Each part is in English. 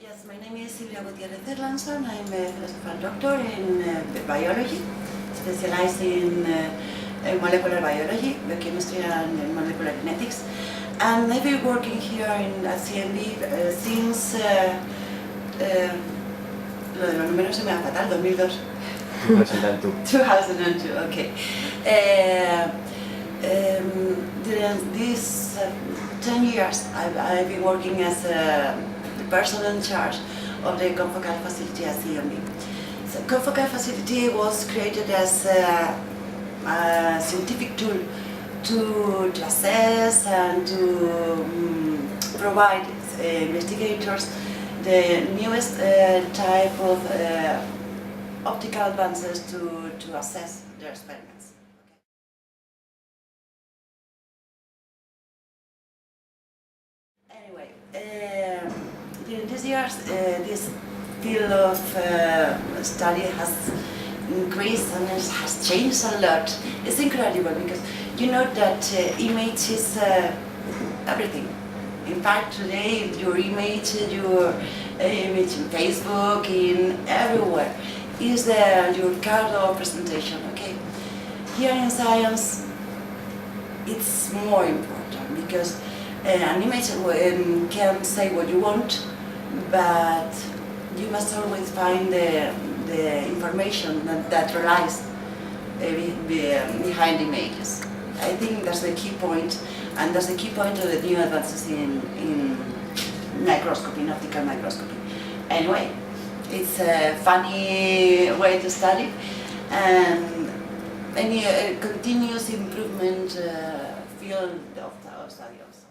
Yes, my name is Silvia Gutierrez Erlandson. I'm a philosophical doctor in biology, specialized in molecular biology, biochemistry and molecular genetics. And I've been working here at CMB since, lo de los números se me da fatal, 2002. 2002, okay. During these 10 years, I've been working as a person in charge of the confocal facility at CMB. So confocal facility was created as a scientific tool to assess and to provide investigators the newest type of optical advances to assess their experiments. Anyway, during these years, this field of study has increased and it has changed a lot. It's incredible because you know that image is everything. In fact, today your image in Facebook, in everywhere, is your card of presentation. Okay, here in science, it's more important because an image can say what you want, but you must always find the information that relies behind images. I think that's the key point, and that's the key point of the new advances in microscopy, in optical microscopy. Anyway, it's a funny way to study, and any continuous improvement field of study also.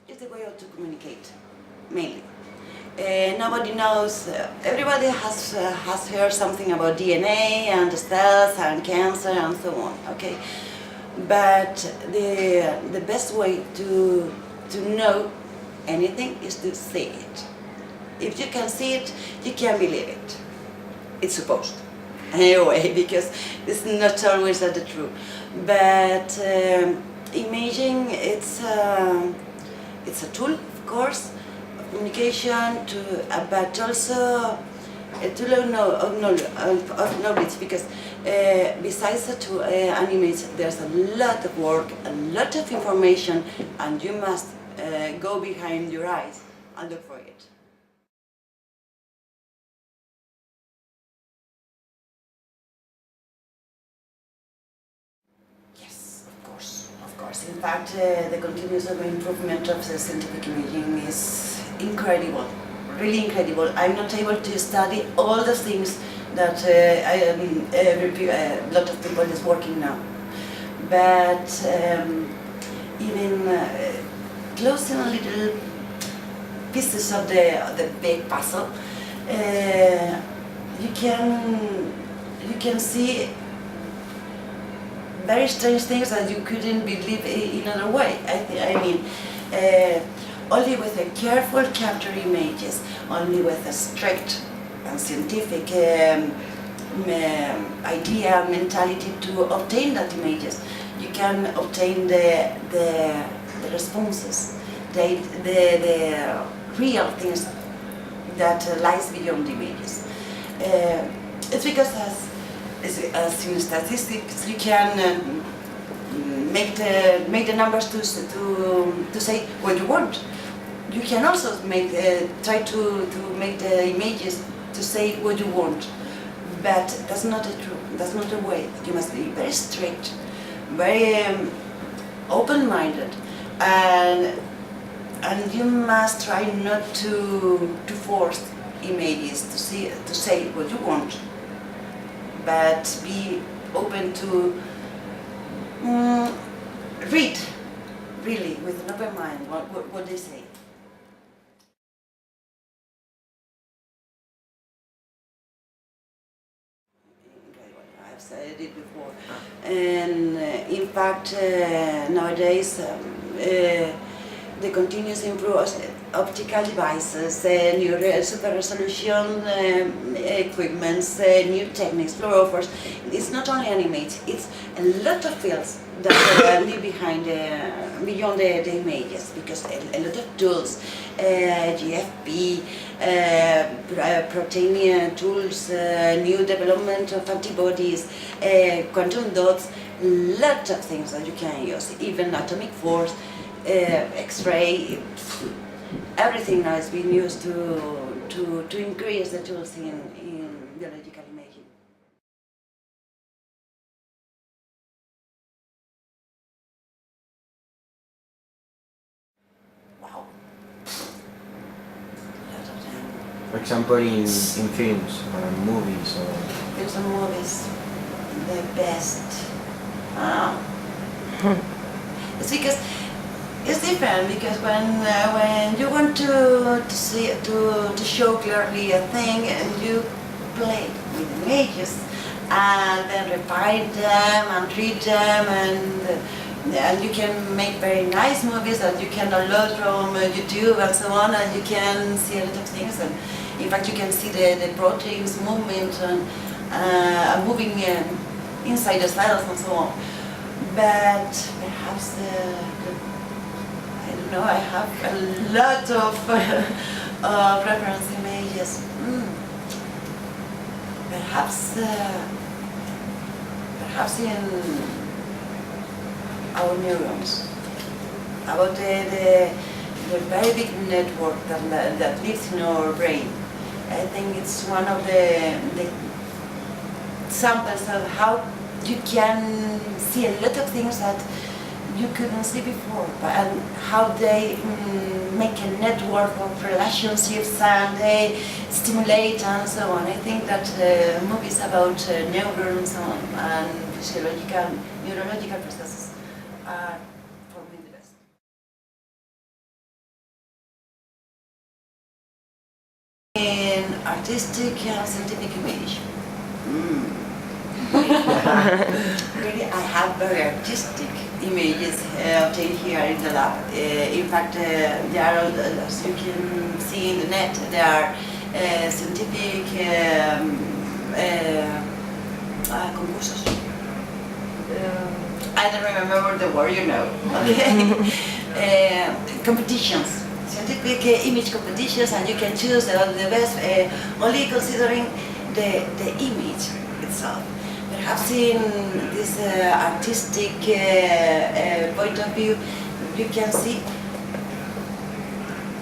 It's a way to communicate, mainly. Nobody knows, everybody has heard something about DNA and the cells and cancer and so on, okay? But the best way to know anything is to see it. If you can see it, you can believe it. It's supposed. Anyway, because it's not always the truth. But imaging, it's a tool, of course, of communication, but also a tool of knowledge, because besides an image, there's a lot of work, a lot of information, and you must go behind your eyes and look for it. Of course. In fact, the continuous improvement of the scientific imaging is incredible, really incredible. I'm not able to study all the things that a lot of people is working now. But even closing a little pieces of the big puzzle, you can see very strange things that you couldn't believe in other way. I mean, only with a careful capture images, only with a strict and scientific idea, mentality to obtain that images, you can obtain the responses, the real things that lies beyond the images. It's because as in statistics, you can make the numbers to say what you want. You can also try to make the images to say what you want, but that's not the truth. That's not the way. You must be very strict, very open-minded, and you must try not to force images to say what you want, but be open to read, really, with an open mind, what they say. I've said it before. And in fact, nowadays, the continuous improvement, optical devices, new super resolution equipments, new techniques, fluorophores. It's not only animate, it's a lot of fields that live behind, beyond the images, because a lot of tools, GFP, protein tools, new development of antibodies, quantum dots, lot of things that you can use, even atomic force, X-ray, everything now is being used to increase the tools in biological imaging. Wow. Lot of them. For example, in films or movies or... Films and movies, the best. It's because it's different, because when you want to see to show clearly a thing, and you play with images and then refine them and treat them, and you can make very nice movies that you can download from YouTube and so on, and you can see a lot of things, and in fact you can see the proteins movement and moving inside the cells and so on. But perhaps I don't know, I have a lot of reference images. Perhaps in our neurons, about the very big network that lives in our brain. I think it's one of the examples of how you can see a lot of things that you couldn't see before, and how they make a network of relationships and they stimulate and so on. I think that movies about neurons and physiological, neurological processes are for me the best. In artistic and scientific image. Really, I have very artistic images obtained here in the lab. In fact, there are, as you can see in the net, there are scientific concursos. I don't remember the word, you know. Competitions, scientific image competitions, and you can choose the best, only considering the image itself. Perhaps in this artistic point of view, you can see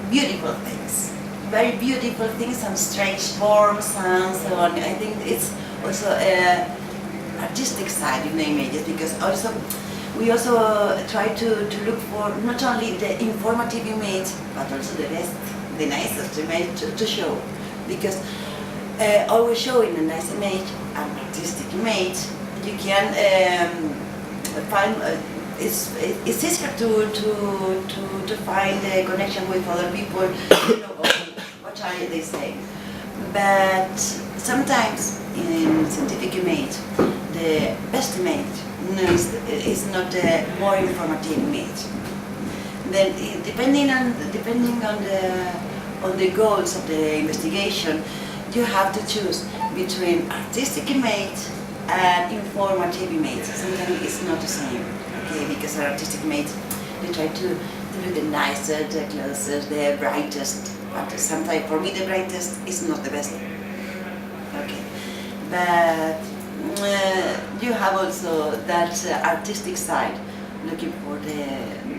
beautiful things, very beautiful things, and strange forms and so on. I think it's also artistic side in the images, because we also try to look for not only the informative image, but also the best, the nicest image to show, because always showing a nice image, an artistic image, you can find it's easier to find a connection with other people. You know, what are they saying? But sometimes in scientific image, the best image is not the more informative image. Then, depending on the goals of the investigation, you have to choose between artistic image and informative image. Sometimes it's not the same, okay? Because an artistic image, you try to do the nicest, the closest, the brightest. But sometimes, for me, the brightest is not the best. Okay, but you have also that artistic side, looking for the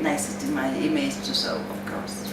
nicest image to show, of course.